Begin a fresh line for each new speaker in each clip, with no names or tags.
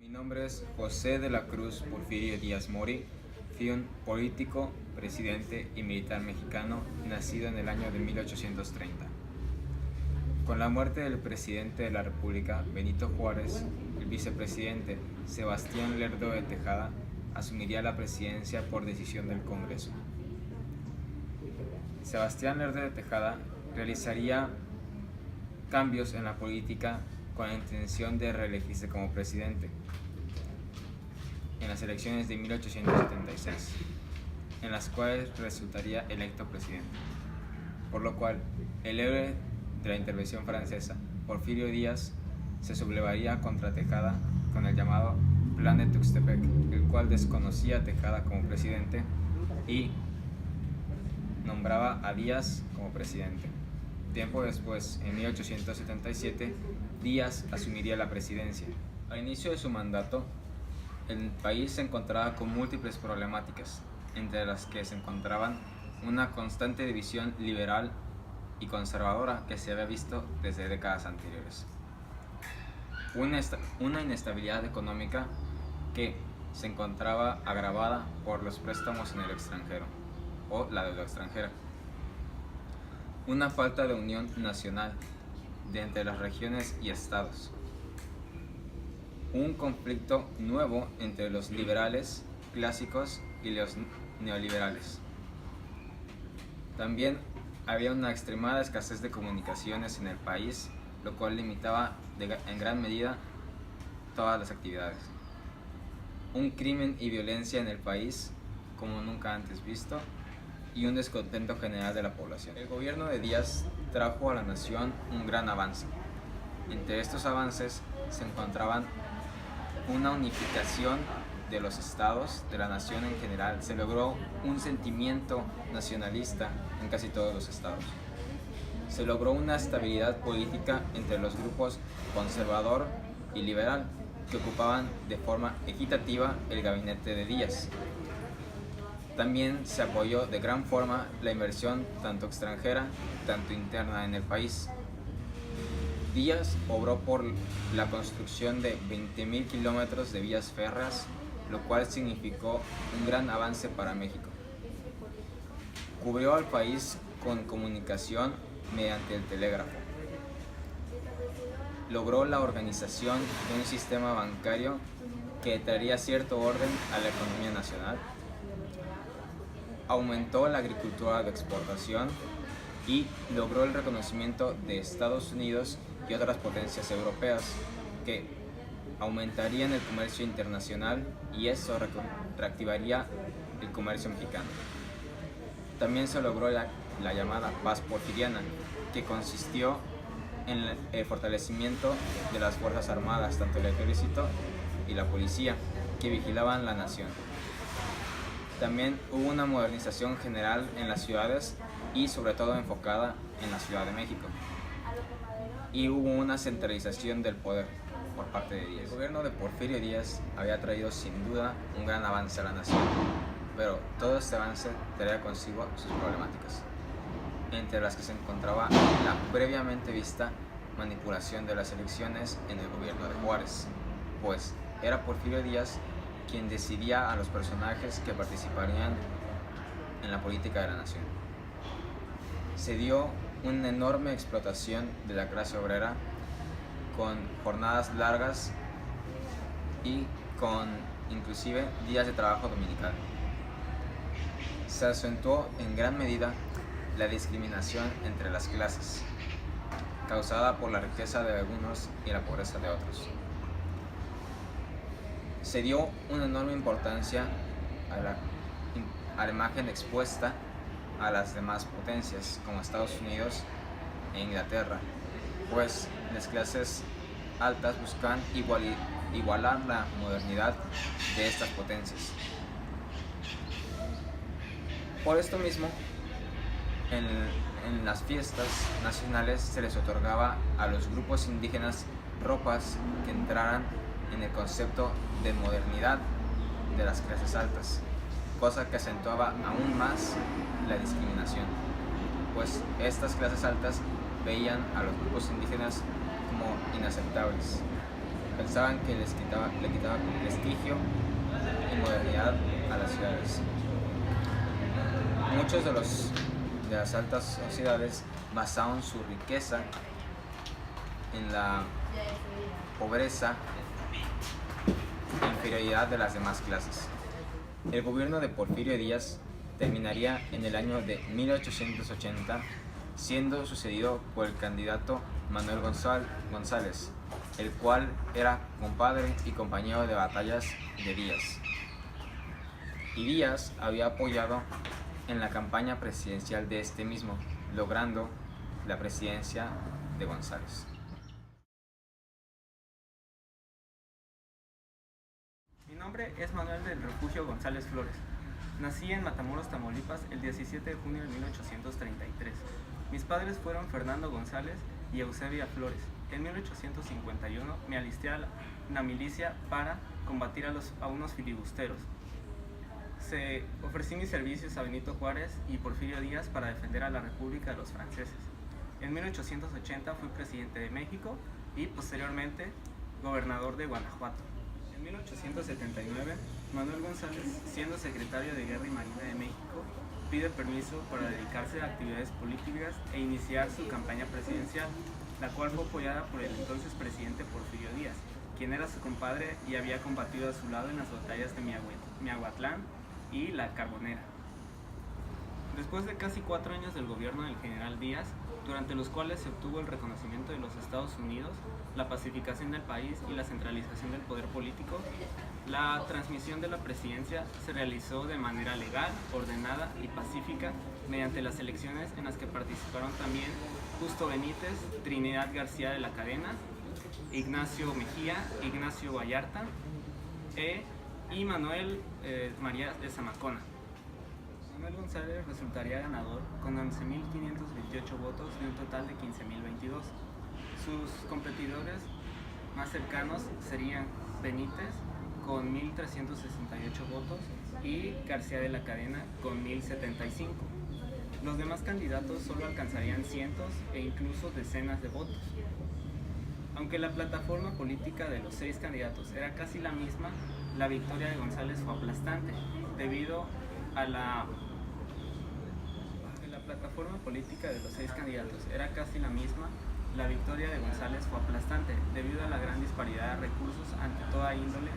Mi nombre es José de la Cruz Porfirio Díaz Mori. Fui un político, presidente y militar mexicano nacido en el año de 1830. Con la muerte del presidente de la República, Benito Juárez, el vicepresidente Sebastián Lerdo de Tejada asumiría la presidencia por decisión del Congreso. Sebastián Lerdo de Tejada realizaría cambios en la política con la intención de reelegirse como presidente en las elecciones de 1876, en las cuales resultaría electo presidente, por lo cual el héroe de la intervención francesa, Porfirio Díaz, se sublevaría contra Tejada con el llamado Plan de Tuxtepec, el cual desconocía a Tejada como presidente y nombraba a Díaz como presidente. Tiempo después, en 1877, Díaz asumiría la presidencia. Al inicio de su mandato, el país se encontraba con múltiples problemáticas, entre las que se encontraban una constante división liberal y conservadora que se había visto desde décadas anteriores, una inestabilidad económica que se encontraba agravada por los préstamos en el extranjero o la deuda extranjera, una falta de unión nacional de entre las regiones y estados, un conflicto nuevo entre los liberales clásicos y los neoliberales. También había una extremada escasez de comunicaciones en el país, lo cual limitaba en gran medida todas las actividades. Un crimen y violencia en el país como nunca antes visto y un descontento general de la población. El gobierno de Díaz trajo a la nación un gran avance. Entre estos avances se encontraban una unificación de los estados, de la nación en general. Se logró un sentimiento nacionalista en casi todos los estados. Se logró una estabilidad política entre los grupos conservador y liberal, que ocupaban de forma equitativa el gabinete de Díaz. También se apoyó de gran forma la inversión tanto extranjera, tanto interna en el país. Díaz obró por la construcción de 20.000 kilómetros de vías férreas, lo cual significó un gran avance para México. Cubrió al país con comunicación mediante el telégrafo. Logró la organización de un sistema bancario que traería cierto orden a la economía nacional. Aumentó la agricultura de exportación y logró el reconocimiento de Estados Unidos y otras potencias europeas que aumentarían el comercio internacional y eso reactivaría el comercio mexicano. También se logró la llamada paz porfiriana, que consistió en el fortalecimiento de las fuerzas armadas, tanto el ejército y la policía, que vigilaban la nación. También hubo una modernización general en las ciudades y sobre todo enfocada en la Ciudad de México. Y hubo una centralización del poder por parte de Díaz. El gobierno de Porfirio Díaz había traído sin duda un gran avance a la nación, pero todo este avance traía consigo sus problemáticas, entre las que se encontraba la previamente vista manipulación de las elecciones en el gobierno de Juárez, pues era Porfirio Díaz quien decidía a los personajes que participarían en la política de la nación. Se dio una enorme explotación de la clase obrera con jornadas largas y con inclusive días de trabajo dominical. Se acentuó en gran medida la discriminación entre las clases, causada por la riqueza de algunos y la pobreza de otros. Se dio una enorme importancia a la imagen expuesta a las demás potencias como Estados Unidos e Inglaterra, pues las clases altas buscan igualar la modernidad de estas potencias. Por esto mismo, en las fiestas nacionales se les otorgaba a los grupos indígenas ropas que entraran en el concepto de modernidad de las clases altas, cosa que acentuaba aún más la discriminación, pues estas clases altas veían a los grupos indígenas como inaceptables. pensaban que le quitaba prestigio y modernidad a las ciudades. Muchos de las altas sociedades basaban su riqueza en la pobreza e inferioridad de las demás clases. El gobierno de Porfirio Díaz terminaría en el año de 1880, siendo sucedido por el candidato Manuel González, el cual era compadre y compañero de batallas de Díaz. Y Díaz había apoyado en la campaña presidencial de este mismo, logrando la presidencia de González.
Mi nombre es Manuel del Refugio González Flores. Nací en Matamoros, Tamaulipas, el 17 de junio de 1833. Mis padres fueron Fernando González y Eusebia Flores. En 1851 me alisté a la milicia para combatir a unos filibusteros. Ofrecí mis servicios a Benito Juárez y Porfirio Díaz para defender a la República de los franceses. En 1880 fui presidente de México y posteriormente gobernador de Guanajuato. En 1879, Manuel González, siendo secretario de Guerra y Marina de México, pide permiso para dedicarse a actividades políticas e iniciar su campaña presidencial, la cual fue apoyada por el entonces presidente Porfirio Díaz, quien era su compadre y había combatido a su lado en las batallas de Miahuatlán y La Carbonera. Después de casi 4 años del gobierno del general Díaz, durante los cuales se obtuvo el reconocimiento de los Estados Unidos, la pacificación del país y la centralización del poder político, la transmisión de la presidencia se realizó de manera legal, ordenada y pacífica mediante las elecciones en las que participaron también Justo Benítez, Trinidad García de la Cadena, Ignacio Mejía, Ignacio Vallarta y Manuel María de Zamacona. Manuel González resultaría ganador con 11.528 votos de un total de 15.022. Sus competidores más cercanos serían Benítez con 1.368 votos y García de la Cadena con 1.075. Los demás candidatos solo alcanzarían cientos e incluso decenas de votos. Aunque la plataforma política de los 6 candidatos era casi la misma, la victoria de González fue aplastante, debido a la plataforma política de los 6 candidatos era casi la misma, la victoria de González fue aplastante debido a la gran disparidad de recursos ante toda índole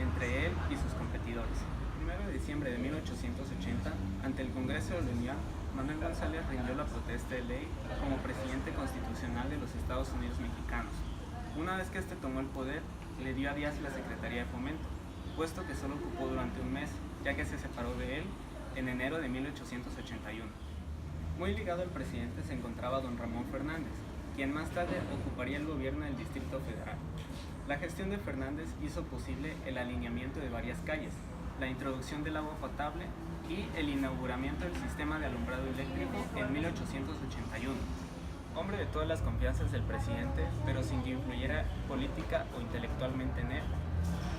entre él y sus competidores. El 1 de diciembre de 1880, ante el Congreso de la Unión, Manuel González rindió la protesta de ley como presidente constitucional de los Estados Unidos mexicanos. Una vez que este tomó el poder, le dio a Díaz la Secretaría de Fomento, puesto que solo ocupó durante un mes, ya que se separó de él en enero de 1881. Muy ligado al presidente se encontraba don Ramón Fernández, quien más tarde ocuparía el gobierno del Distrito Federal. La gestión de Fernández hizo posible el alineamiento de varias calles, la introducción del agua potable y el inauguramiento del sistema de alumbrado eléctrico en 1881. Hombre de todas las confianzas del presidente, pero sin que influyera política o intelectualmente en él,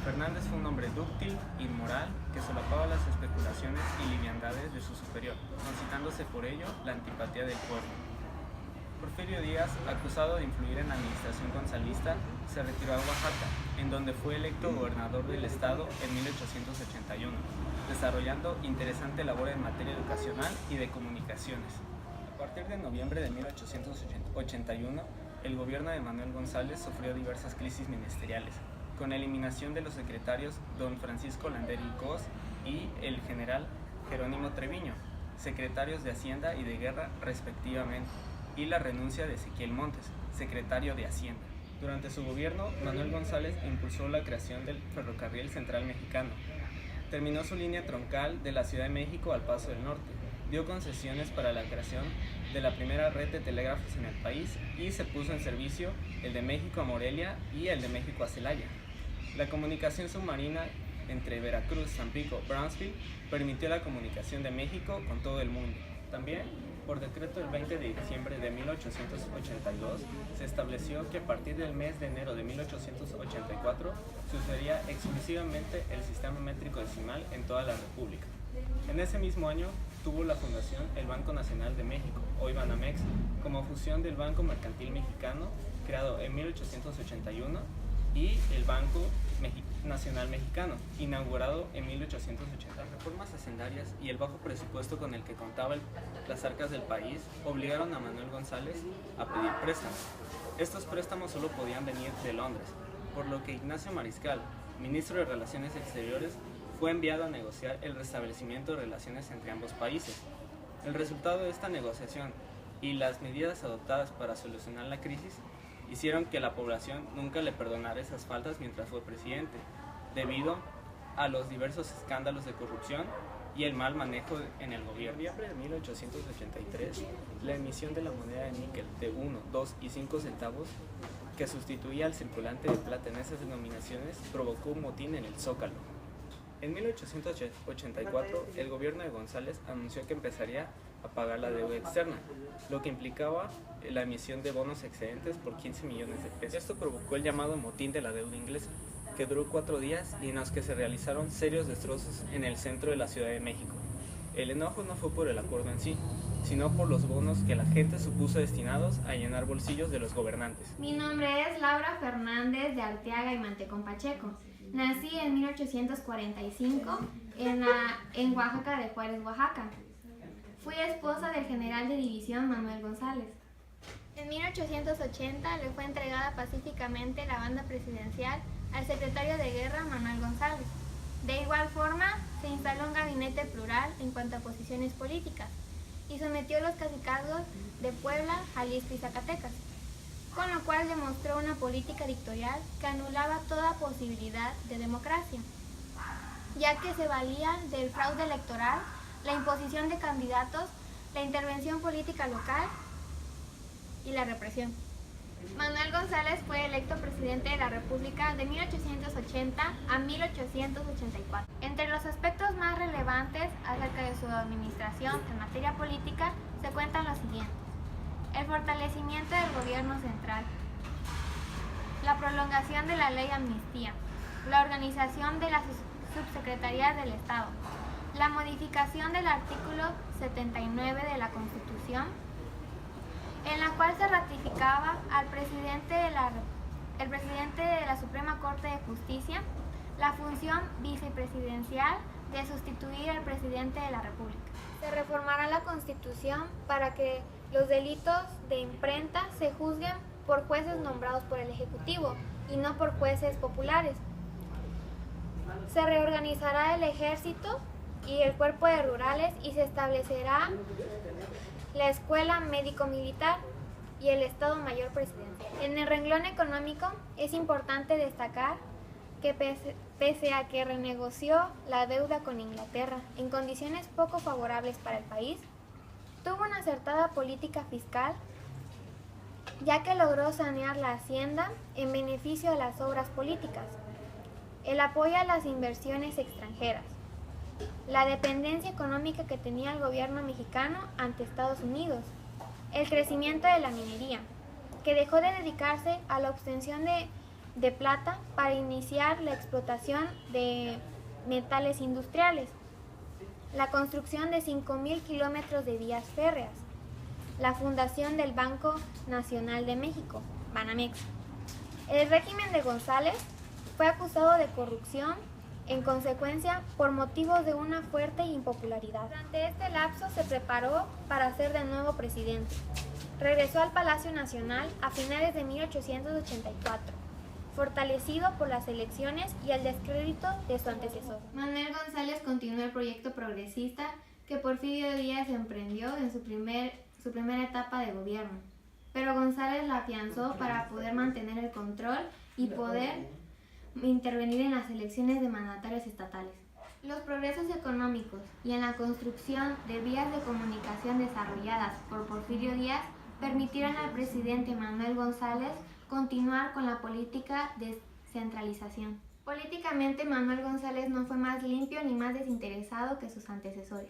Fernández fue un hombre dúctil, inmoral, que solapaba las especulaciones y liviandades de su superior, concitándose por ello la antipatía del pueblo. Porfirio Díaz, acusado de influir en la administración gonzalista, se retiró a Oaxaca, en donde fue electo gobernador del estado en 1881, desarrollando interesante labor en materia educacional y de comunicaciones. A partir de noviembre de 1881, el gobierno de Manuel González sufrió diversas crisis ministeriales, con la eliminación de los secretarios don Francisco Landeri Cos y el general Jerónimo Treviño, secretarios de Hacienda y de Guerra respectivamente, y la renuncia de Ezequiel Montes, secretario de Hacienda. Durante su gobierno, Manuel González impulsó la creación del Ferrocarril Central Mexicano. Terminó su línea troncal de la Ciudad de México al Paso del Norte, dio concesiones para la creación de la primera red de telégrafos en el país y se puso en servicio el de México a Morelia y el de México a Celaya. La comunicación submarina entre Veracruz, Tampico y Brownsville permitió la comunicación de México con todo el mundo. También, por decreto del 20 de diciembre de 1882, se estableció que a partir del mes de enero de 1884 se usaría exclusivamente el sistema métrico decimal en toda la República. En ese mismo año tuvo la fundación el Banco Nacional de México, hoy Banamex, como fusión del Banco Mercantil Mexicano, creado en 1881, y el Banco Nacional Mexicano, inaugurado en 1880. Las reformas hacendarias y el bajo presupuesto con el que contaban las arcas del país obligaron a Manuel González a pedir préstamos. Estos préstamos solo podían venir de Londres, por lo que Ignacio Mariscal, ministro de Relaciones Exteriores, fue enviado a negociar el restablecimiento de relaciones entre ambos países. El resultado de esta negociación y las medidas adoptadas para solucionar la crisis hicieron que la población nunca le perdonara esas faltas mientras fue presidente, debido a los diversos escándalos de corrupción y el mal manejo en el gobierno. En noviembre de 1883, la emisión de la moneda de níquel de 1, 2 y 5 centavos, que sustituía al circulante de plata en esas denominaciones, provocó un motín en el Zócalo. En 1884, el gobierno de González anunció que empezaría a pagar la deuda externa, lo que implicaba la emisión de bonos excedentes por 15 millones de pesos. Esto provocó el llamado motín de la deuda inglesa, que duró 4 días y en los que se realizaron serios destrozos en el centro de la Ciudad de México. El enojo no fue por el acuerdo en sí, sino por los bonos que la gente supuso destinados a llenar bolsillos de los gobernantes.
Mi nombre es Laura Fernández de Arteaga y Mantecón Pacheco. Nací en 1845 en Oaxaca de Juárez, Oaxaca. Fui esposa del general de división Manuel González.
En 1880 le fue entregada pacíficamente la banda presidencial al secretario de Guerra Manuel González. De igual forma, se instaló un gabinete plural en cuanto a posiciones políticas y sometió los cacicazgos de Puebla, Jalisco y Zacatecas, con lo cual demostró una política dictatorial que anulaba toda posibilidad de democracia, ya que se valía del fraude electoral, la imposición de candidatos, la intervención política local y la represión. Manuel González fue electo presidente de la República de 1880 a 1884. Entre los aspectos más relevantes acerca de su administración en materia política se cuentan los siguientes: el fortalecimiento del gobierno central, la prolongación de la ley de amnistía, la organización de las subsecretarías del Estado, la modificación del artículo 79 de la Constitución, en la cual se ratificaba al presidente de la Suprema Corte de Justicia la función vicepresidencial de sustituir al presidente de la República. Se reformará la Constitución para que los delitos de imprenta se juzguen por jueces nombrados por el Ejecutivo y no por jueces populares. Se reorganizará el Ejército y el Cuerpo de Rurales y se establecerá la Escuela Médico-Militar y el Estado Mayor Presidencial. En el renglón económico es importante destacar que pese a que renegoció la deuda con Inglaterra en condiciones poco favorables para el país, tuvo una acertada política fiscal, ya que logró sanear la hacienda en beneficio de las obras políticas, el apoyo a las inversiones extranjeras, la dependencia económica que tenía el gobierno mexicano ante Estados Unidos, el crecimiento de la minería, que dejó de dedicarse a la obtención de plata para iniciar la explotación de metales industriales, la construcción de 5,000 kilómetros de vías férreas, la fundación del Banco Nacional de México, Banamex. El régimen de González fue acusado de corrupción, en consecuencia, por motivos de una fuerte impopularidad. Durante este lapso se preparó para ser de nuevo presidente. Regresó al Palacio Nacional a finales de 1884, fortalecido por las elecciones y el descrédito de su antecesor.
Manuel González continuó el proyecto progresista que Porfirio Díaz emprendió en su primera etapa de gobierno, pero González la afianzó para poder mantener el control y poder intervenir en las elecciones de mandatarios estatales. Los progresos económicos y en la construcción de vías de comunicación desarrolladas por Porfirio Díaz permitieron al presidente Manuel González continuar con la política de centralización. Políticamente, Manuel González no fue más limpio ni más desinteresado que sus antecesores,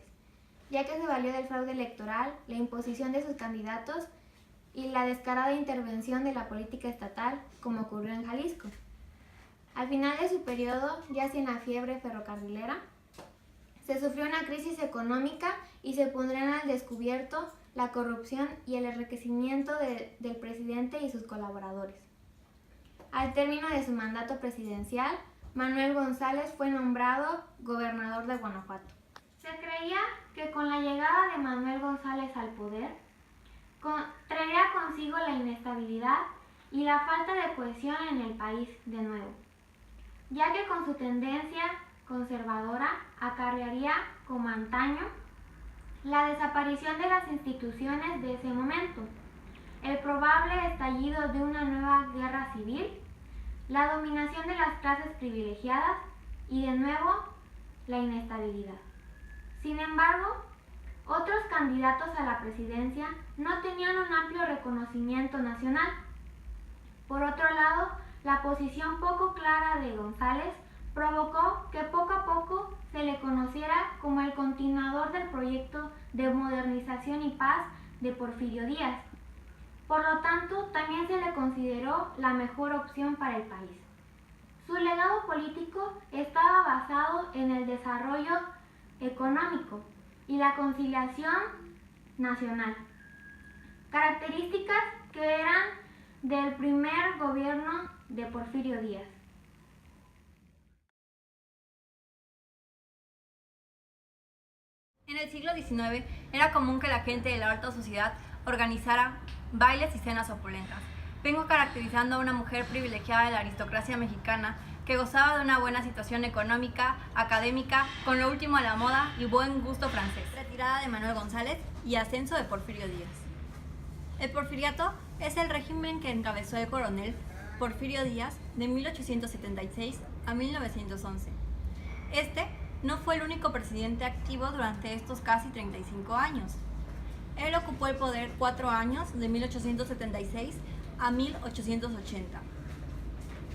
ya que se valió del fraude electoral, la imposición de sus candidatos y la descarada intervención de la política estatal, como ocurrió en Jalisco. Al final de su periodo, ya sin la fiebre ferrocarrilera, se sufrió una crisis económica y se pondrían al descubierto la corrupción y el enriquecimiento del presidente y sus colaboradores. Al término de su mandato presidencial, Manuel González fue nombrado gobernador de Guanajuato. Se creía que con la llegada de Manuel González al poder, traería consigo la inestabilidad y la falta de cohesión en el país de nuevo, ya que con su tendencia conservadora acarrearía, como antaño, la desaparición de las instituciones de ese momento, el probable estallido de una nueva guerra civil, la dominación de las clases privilegiadas y, de nuevo, la inestabilidad. Sin embargo, otros candidatos a la presidencia no tenían un amplio reconocimiento nacional. Por otro lado, la posición poco clara de González provocó que poco a poco se le conociera como el continuador del proyecto de modernización y paz de Porfirio Díaz. Por lo tanto, también se le consideró la mejor opción para el país. Su legado político estaba basado en el desarrollo económico y la conciliación nacional, características que eran del primer gobierno de Porfirio Díaz.
En el siglo XIX era común que la gente de la alta sociedad organizara bailes y cenas opulentas. Vengo caracterizando a una mujer privilegiada de la aristocracia mexicana que gozaba de una buena situación económica, académica, con lo último de la moda y buen gusto francés. Retirada de Manuel González y ascenso de Porfirio Díaz. El porfiriato es el régimen que encabezó el coronel Porfirio Díaz de 1876 a 1911. Este no fue el único presidente activo durante estos casi 35 años. Él ocupó el poder 4 años, de 1876 a 1880.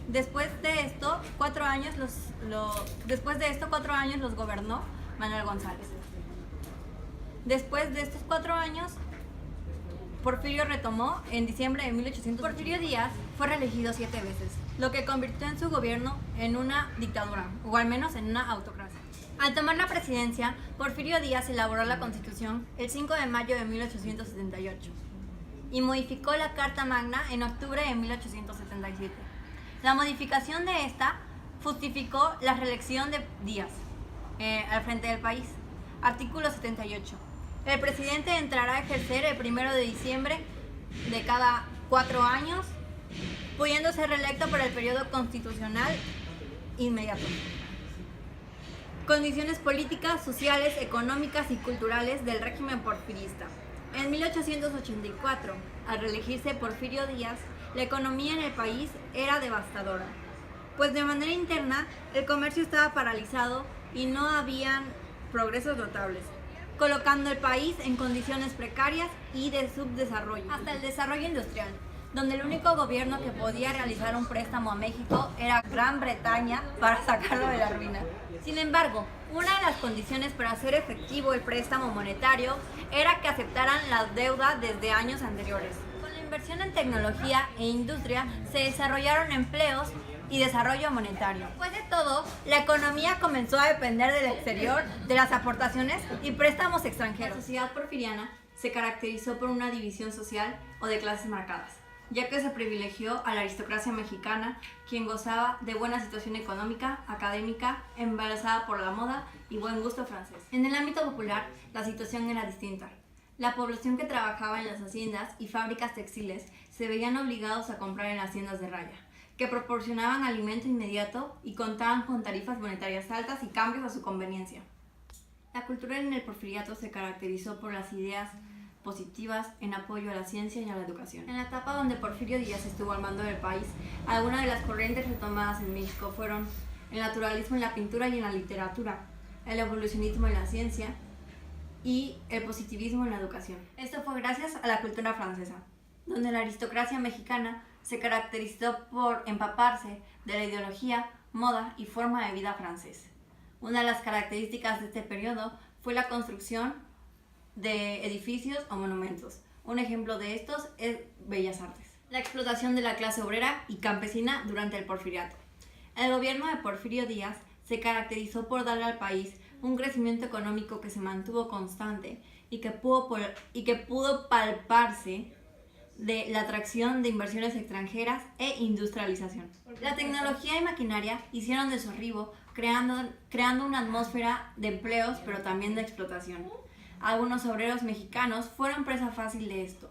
Después de esto, 4 años los gobernó Manuel González. Después de estos 4 años, Porfirio retomó en diciembre de 1800. Porfirio Díaz fue reelegido 7 veces, lo que convirtió en su gobierno en una dictadura, o al menos en una autocracia. Al tomar la presidencia, Porfirio Díaz elaboró la Constitución el 5 de mayo de 1878 y modificó la Carta Magna en octubre de 1877. La modificación de esta justificó la reelección de Díaz al frente del país. Artículo 78. El presidente entrará a ejercer el 1 de diciembre de cada 4 años, pudiendo ser reelecto por el periodo constitucional inmediato. Condiciones políticas, sociales, económicas y culturales del régimen porfirista. En 1884, al reelegirse Porfirio Díaz, la economía en el país era devastadora, pues de manera interna el comercio estaba paralizado y no habían progresos notables, colocando el país en condiciones precarias y de subdesarrollo, hasta el desarrollo industrial, donde el único gobierno que podía realizar un préstamo a México era Gran Bretaña para sacarlo de la ruina. Sin embargo, una de las condiciones para hacer efectivo el préstamo monetario era que aceptaran la deuda desde años anteriores. Con la inversión en tecnología e industria se desarrollaron empleos y desarrollo monetario. Después de todo, la economía comenzó a depender del exterior, de las aportaciones y préstamos extranjeros. La sociedad porfiriana se caracterizó por una división social o de clases marcadas, ya que se privilegió a la aristocracia mexicana, quien gozaba de buena situación económica, académica, embarazada por la moda y buen gusto francés. En el ámbito popular, la situación era distinta. La población que trabajaba en las haciendas y fábricas textiles se veían obligados a comprar en las tiendas de raya, que proporcionaban alimento inmediato y contaban con tarifas monetarias altas y cambios a su conveniencia. La cultura en el porfiriato se caracterizó por las ideas positivas en apoyo a la ciencia y a la educación. En la etapa donde Porfirio Díaz estuvo al mando del país, algunas de las corrientes retomadas en México fueron el naturalismo en la pintura y en la literatura, el evolucionismo en la ciencia y el positivismo en la educación. Esto fue gracias a la cultura francesa, donde la aristocracia mexicana se caracterizó por empaparse de la ideología, moda y forma de vida francés. Una de las características de este periodo fue la construcción de edificios o monumentos. Un ejemplo de estos es Bellas Artes. La explotación de la clase obrera y campesina durante el porfiriato. El gobierno de Porfirio Díaz se caracterizó por darle al país un crecimiento económico que se mantuvo constante y que pudo palparse de la atracción de inversiones extranjeras e industrialización. La tecnología y maquinaria hicieron de su arribo, creando una atmósfera de empleos, pero también de explotación. Algunos obreros mexicanos fueron presa fácil de esto.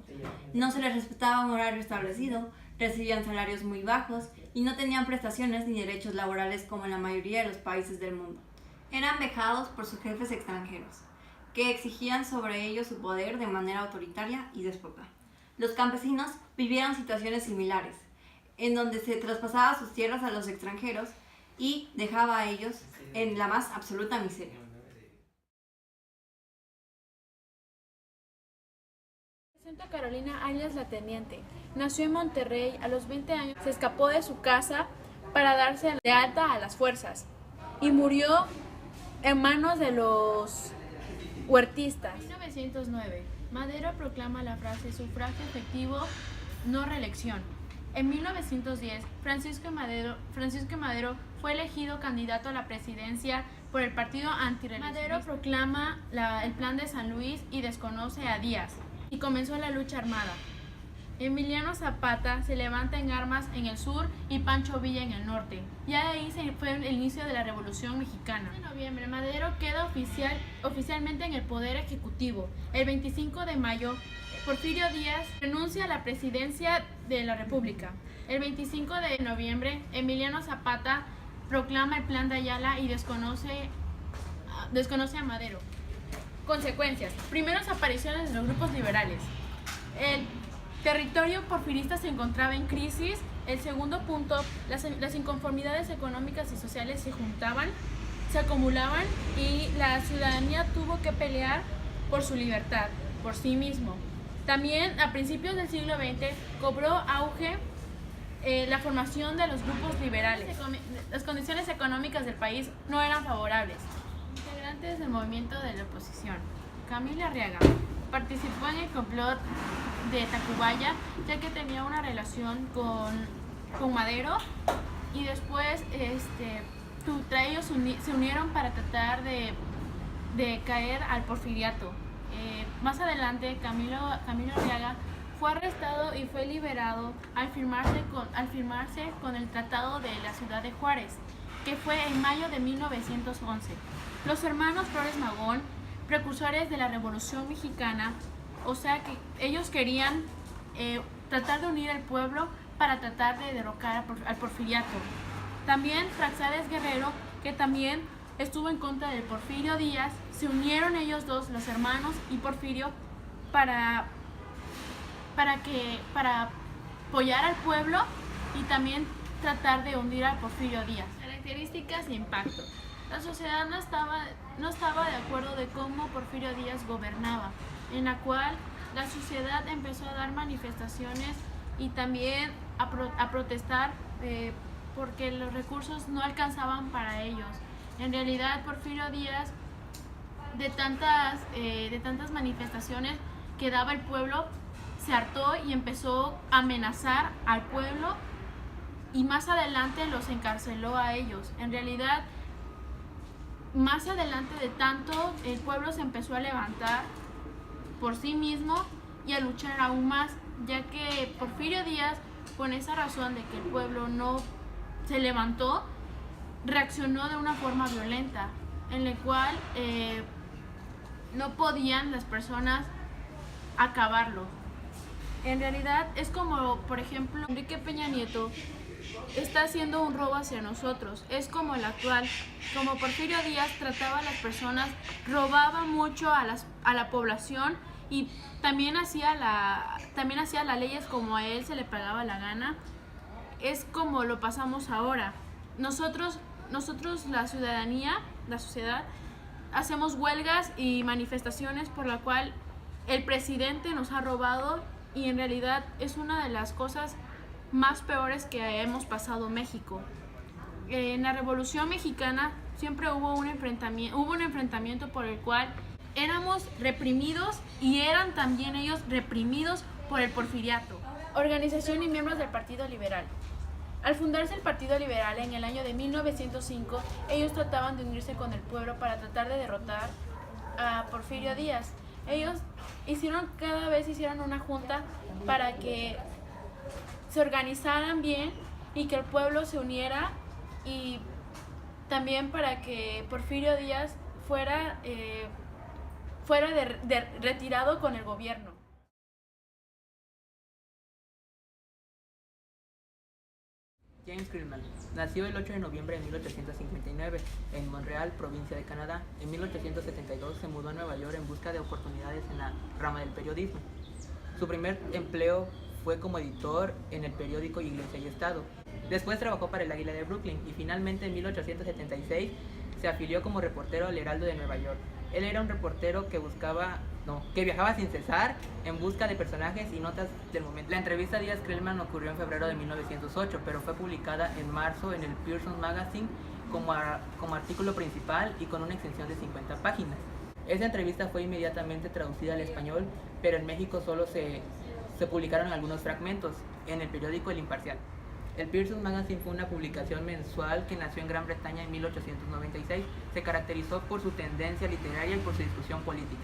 No se les respetaba un horario establecido, recibían salarios muy bajos y no tenían prestaciones ni derechos laborales como en la mayoría de los países del mundo. Eran vejados por sus jefes extranjeros, que exigían sobre ellos su poder de manera autoritaria y déspota. Los campesinos vivieron situaciones similares, en donde se traspasaba sus tierras a los extranjeros y dejaba a ellos en la más absoluta miseria.
Santa Carolina alias La Teniente. Nació en Monterrey a los 20 años. Se escapó de su casa para darse de alta a las fuerzas y murió en manos de los huertistas. En 1909, Madero proclama la frase sufragio efectivo, no reelección. En 1910, Francisco Madero fue elegido candidato a la presidencia por el partido antirreeleccionista. Madero proclama el Plan de San Luis y desconoce a Díaz, y comenzó la lucha armada. Emiliano Zapata se levanta en armas en el sur y Pancho Villa en el norte. Ya de ahí fue el inicio de la Revolución Mexicana. En noviembre, Madero queda oficialmente en el poder ejecutivo. El 25 de mayo, Porfirio Díaz renuncia a la presidencia de la República. El 25 de noviembre, Emiliano Zapata proclama el Plan de Ayala y desconoce a Madero. Consecuencias. Primeras apariciones de los grupos liberales. El territorio porfirista se encontraba en crisis. El segundo punto, las inconformidades económicas y sociales se acumulaban y la ciudadanía tuvo que pelear por su libertad, por sí mismo. También a principios del siglo XX cobró auge la formación de los grupos liberales. Las condiciones económicas del país no eran favorables. Integrantes del movimiento de la oposición. Camilo Arriaga participó en el complot de Tacubaya, ya que tenía una relación con Madero, y después entre ellos se unieron para tratar de caer al porfiriato. Más adelante, Camilo Arriaga fue arrestado y fue liberado al firmarse con el Tratado de la Ciudad de Juárez, que fue en mayo de 1911. Los hermanos Flores Magón, precursores de la Revolución Mexicana, o sea que ellos querían tratar de unir al pueblo para tratar de derrocar al porfiriato. También Praxedes Guerrero, que también estuvo en contra del Porfirio Díaz, se unieron ellos dos, los hermanos y Porfirio, para apoyar al pueblo y también tratar de hundir al Porfirio Díaz. Características y impacto. La sociedad no estaba de acuerdo de cómo Porfirio Díaz gobernaba, en la cual la sociedad empezó a dar manifestaciones y también a protestar porque los recursos no alcanzaban para ellos. En realidad, Porfirio Díaz, de tantas manifestaciones que daba el pueblo, se hartó y empezó a amenazar al pueblo, y más adelante los encarceló a ellos. En realidad, más adelante de tanto, el pueblo se empezó a levantar por sí mismo y a luchar aún más, ya que Porfirio Díaz, con esa razón de que el pueblo no se levantó, reaccionó de una forma violenta, en la cual no podían las personas acabarlo. En realidad es como, por ejemplo, Enrique Peña Nieto está haciendo un robo hacia nosotros. Es como el actual, como Porfirio Díaz trataba a las personas, robaba mucho a la población, y también hacía las leyes como a él se le pagaba la gana. Es como lo pasamos ahora. Nosotros la ciudadanía, la sociedad, hacemos huelgas y manifestaciones por la cual el presidente nos ha robado, y en realidad es una de las cosas más peores que hemos pasado México. En la Revolución Mexicana siempre hubo un enfrentamiento por el cual éramos reprimidos y eran también ellos reprimidos por el porfiriato. Organización y miembros del Partido Liberal. Al fundarse el Partido Liberal en el año de 1905, ellos trataban de unirse con el pueblo para tratar de derrotar a Porfirio Díaz. Ellos cada vez hicieron una junta para que se organizaran bien y que el pueblo se uniera, y también para que Porfirio Díaz fuera retirado con el gobierno.
James Creelman nació el 8 de noviembre de 1859 en Montreal, provincia de Canadá. En 1872 se mudó a Nueva York en busca de oportunidades en la rama del periodismo. Su primer empleo fue como editor en el periódico Iglesia y Estado. Después trabajó para el Águila de Brooklyn y finalmente en 1876 se afilió como reportero al Heraldo de Nueva York. Él era un reportero que viajaba sin cesar en busca de personajes y notas del momento. La entrevista a Díaz Creelman ocurrió en febrero de 1908, pero fue publicada en marzo en el Pearson Magazine como artículo principal y con una extensión de 50 páginas. Esa entrevista fue inmediatamente traducida al español, pero en México solo se publicaron algunos fragmentos en el periódico El Imparcial. El Pearson Magazine fue una publicación mensual que nació en Gran Bretaña en 1896. Se caracterizó por su tendencia literaria y por su discusión política.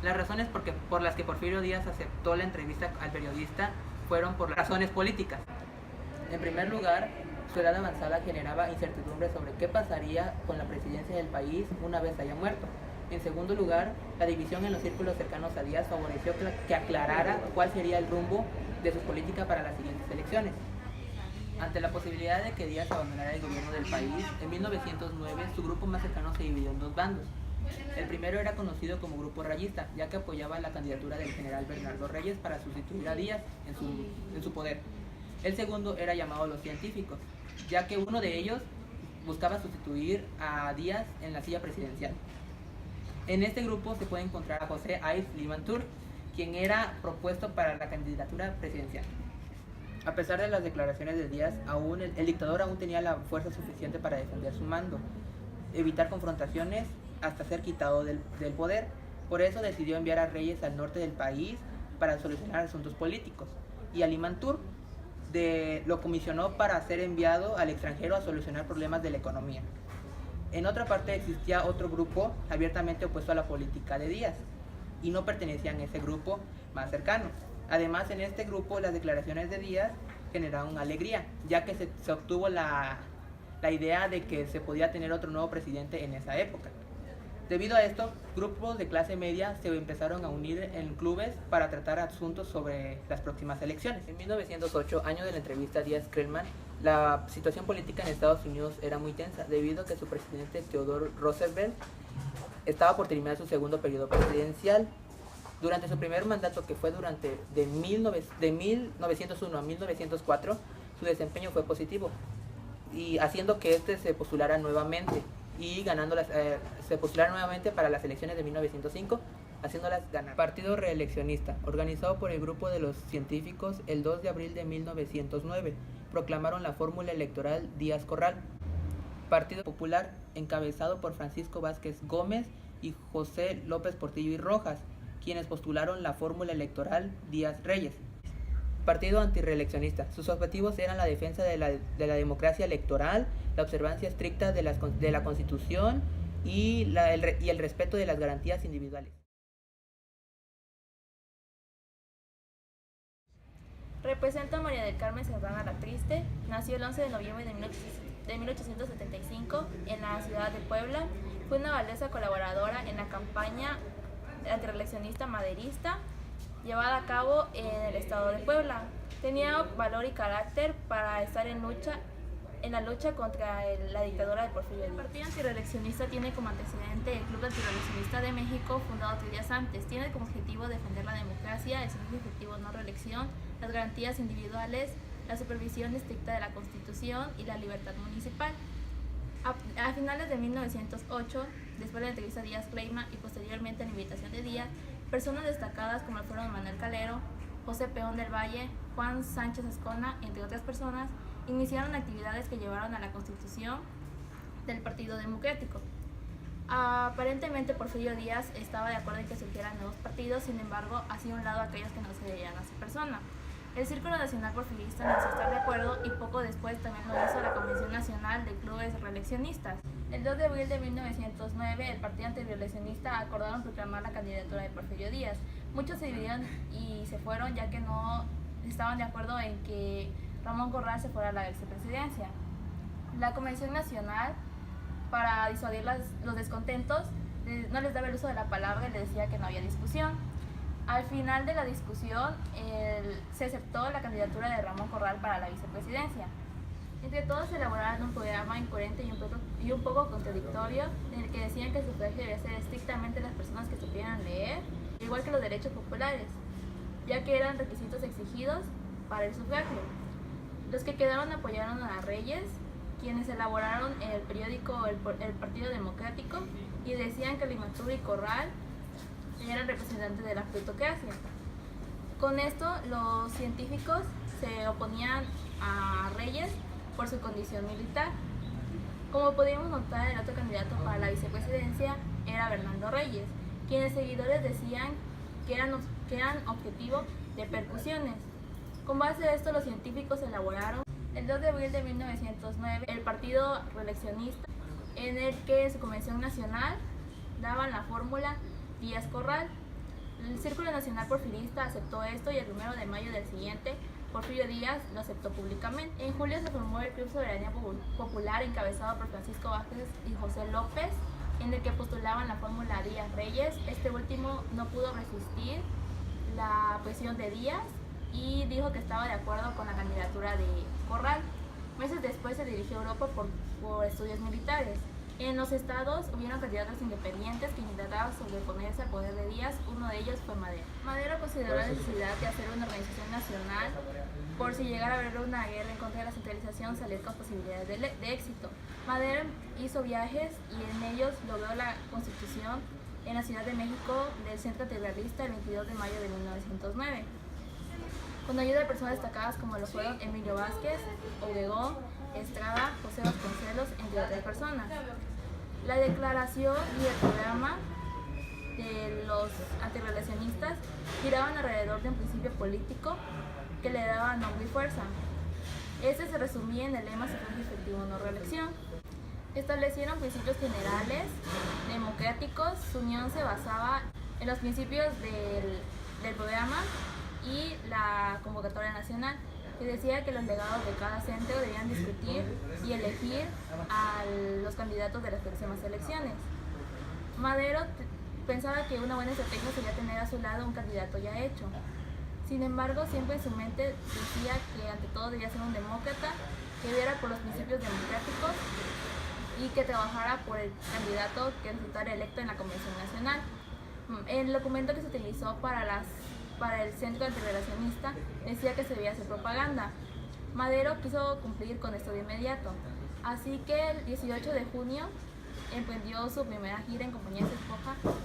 Las razones por las que Porfirio Díaz aceptó la entrevista al periodista fueron por razones políticas. En primer lugar, su edad avanzada generaba incertidumbre sobre qué pasaría con la presidencia del país una vez haya muerto. En segundo lugar, la división en los círculos cercanos a Díaz favoreció que aclarara cuál sería el rumbo de su política para las siguientes elecciones. Ante la posibilidad de que Díaz abandonara el gobierno del país, en 1909 su grupo más cercano se dividió en dos bandos. El primero era conocido como Grupo Rayista, ya que apoyaba la candidatura del general Bernardo Reyes para sustituir a Díaz en su poder. El segundo era llamado Los Científicos, ya que uno de ellos buscaba sustituir a Díaz en la silla presidencial. En este grupo se puede encontrar a José Yves Limatour, quien era propuesto para la candidatura presidencial. A pesar de las declaraciones de Díaz, el dictador aún tenía la fuerza suficiente para defender su mando, evitar confrontaciones hasta ser quitado del poder. Por eso decidió enviar a Reyes al norte del país para solucionar asuntos políticos, y a Limatour lo comisionó para ser enviado al extranjero a solucionar problemas de la economía. En otra parte existía otro grupo abiertamente opuesto a la política de Díaz, y no pertenecían a ese grupo más cercano. Además, en este grupo las declaraciones de Díaz generaron alegría, ya que se obtuvo la idea de que se podía tener otro nuevo presidente en esa época. Debido a esto, grupos de clase media se empezaron a unir en clubes para tratar asuntos sobre las próximas elecciones. En 1908, año de la entrevista a Díaz Creelman, la situación política en Estados Unidos era muy tensa, debido a que su presidente Theodore Roosevelt estaba por terminar su segundo periodo presidencial. Durante su primer mandato, que fue de 1901 a 1904, su desempeño fue positivo, y haciendo que se postulara nuevamente se postulara nuevamente para las elecciones de 1905, haciéndolas ganar. Partido reeleccionista, organizado por el Grupo de los Científicos, el 2 de abril de 1909, proclamaron la fórmula electoral Díaz-Corral. Partido Popular, encabezado por Francisco Vázquez Gómez y José López Portillo y Rojas, quienes postularon la fórmula electoral Díaz-Reyes. Partido antirreeleccionista. Sus objetivos eran la defensa de la democracia electoral, la observancia estricta de la Constitución y el respeto de las garantías individuales.
Representa a María del Carmen Serrana la Triste. Nació el 11 de noviembre de 1875 en la ciudad de Puebla. Fue una valiosa colaboradora en la campaña antirreeleccionista maderista llevada a cabo en el estado de Puebla. Tenía valor y carácter para estar en la lucha contra la dictadura de Porfirio Díaz. El partido antirreeleccionista tiene como antecedente el Club Antirreeleccionista de México, fundado 3 días antes. Tiene como objetivo defender la democracia, el servicio efectivo no reelección, las garantías individuales, la supervisión estricta de la Constitución y la libertad municipal. A finales de 1908, después de la entrevista a Díaz Creelman y posteriormente a la invitación de Díaz, personas destacadas como fueron Manuel Calero, José Peón del Valle, Juan Sánchez Ascona, entre otras personas, iniciaron actividades que llevaron a la constitución del Partido Democrático. Aparentemente Porfirio Díaz estaba de acuerdo en que surgieran nuevos partidos, sin embargo, hacía a un lado a aquellos que no se debían a su persona. El Círculo Nacional Porfirista anunció estar de acuerdo y poco después también lo hizo la Convención Nacional de Clubes Reeleccionistas. El 2 de abril de 1909, el Partido Antirreeleccionista acordaron proclamar la candidatura de Porfirio Díaz. Muchos se dividieron y se fueron ya que no estaban de acuerdo en que Ramón Corral se fuera a la vicepresidencia. La Convención Nacional, para disuadir los descontentos, no les daba el uso de la palabra y les decía que no había discusión. Al final de la discusión, se aceptó la candidatura de Ramón Corral para la vicepresidencia. Entre todos se elaboraron un programa incoherente y un poco contradictorio, en el que decían que el sufragio debía ser estrictamente las personas que supieran leer, igual que los derechos populares, ya que eran requisitos exigidos para el sufragio. Los que quedaron apoyaron a Reyes, quienes elaboraron el periódico El Partido Democrático, y decían que Limantur y Corral eran representantes de la plutocracia. Con esto, los científicos se oponían a Reyes por su condición militar. Como podíamos notar, el otro candidato para la vicepresidencia era Bernardo Reyes, quienes seguidores decían que eran objetivo de percusiones. Con base a esto, los científicos elaboraron el 2 de abril de 1909 el Partido Reeleccionista, en el que en su convención nacional daban la fórmula Díaz-Corral. El Círculo Nacional Porfirista aceptó esto y el 1 de mayo del siguiente, Porfirio Díaz lo aceptó públicamente. En julio se formó el Club Soberanía Popular, encabezado por Francisco Vázquez y José López, en el que postulaban la fórmula Díaz-Reyes. Este último no pudo resistir la presión de Díaz y dijo que estaba de acuerdo con la candidatura de Corral. Meses después se dirigió a Europa por estudios militares. En los estados hubieron candidatos independientes que intentaban sobreponerse al poder de Díaz. Uno de ellos fue Madero. Madero consideró la necesidad de hacer una organización nacional por si llegara a haber una guerra en contra de la centralización, salir con posibilidades de éxito. Madero hizo viajes y en ellos logró la constitución en la Ciudad de México del Centro Antirrealista el 22 de mayo de 1909. Con ayuda de personas destacadas como lo fueron Emilio Vázquez, Obregón, Estrada, José Vasconcelos, entre otras personas. La declaración y el programa de los antirreeleccionistas giraban alrededor de un principio político que le daba nombre y fuerza. Este se resumía en el lema sufragio efectivo no reelección. Establecieron principios generales, democráticos. Su unión se basaba en los principios del programa y la convocatoria nacional, que decía que los delegados de cada centro debían discutir y elegir a los candidatos de las próximas elecciones. Madero pensaba que una buena estrategia sería tener a su lado un candidato ya hecho. Sin embargo, siempre en su mente decía que ante todo debía ser un demócrata, que viera por los principios democráticos y que trabajara por el candidato que resultara electo en la Convención Nacional. El documento que se utilizó para el Centro Antirreeleccionista decía que se debía hacer propaganda. Madero quiso cumplir con esto de inmediato, así que el 18 de junio emprendió su primera gira en compañía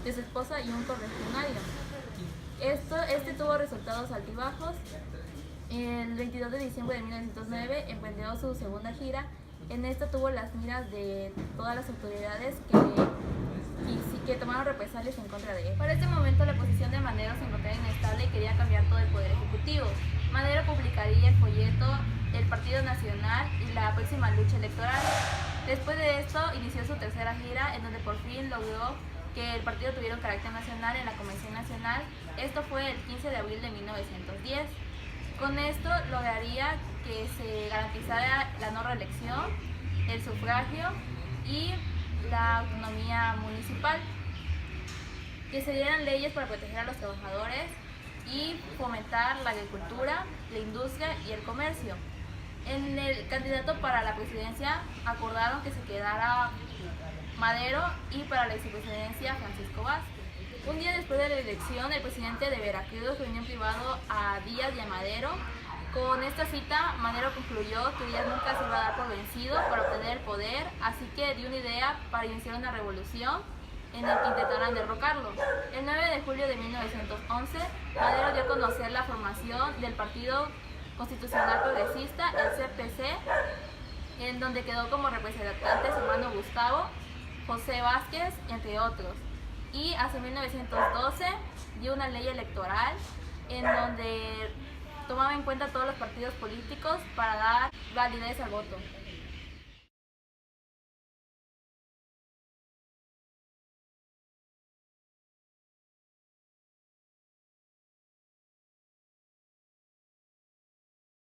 de su esposa y un correligionario. Este tuvo resultados altibajos. El 22 de diciembre de 1909 emprendió su segunda gira. En esta tuvo las miras de todas las autoridades que tomaron represalias en contra de él. Para este momento la posición de Madero se encontraba inestable y quería cambiar todo el poder ejecutivo. Madero publicaría el folleto El Partido Nacional y la próxima lucha electoral. Después de esto inició su tercera gira, en donde por fin logró que el partido tuviera un carácter nacional en la Convención Nacional. Esto fue el 15 de abril de 1910. Con esto lograría que se garantizara la no reelección, el sufragio y la autonomía municipal, que se dieran leyes para proteger a los trabajadores y fomentar la agricultura, la industria y el comercio. En el candidato para la presidencia acordaron que se quedara Madero y para la vicepresidencia Francisco Vázquez. Un día después de la elección, el presidente de Veracruz reunió en privado a Díaz y a Madero. Con esta cita, Madero concluyó que Díaz nunca se iba a dar por vencido para obtener el poder, así que dio una idea para iniciar una revolución en el que intentaran derrocarlo. El 9 de julio de 1911, Madero dio a conocer la formación del Partido Constitucional Progresista, el CPC, en donde quedó como representante su hermano Gustavo, José Vázquez, entre otros. Y hasta 1912 dio una ley electoral en donde tomaba en cuenta todos los partidos políticos para dar validez al voto.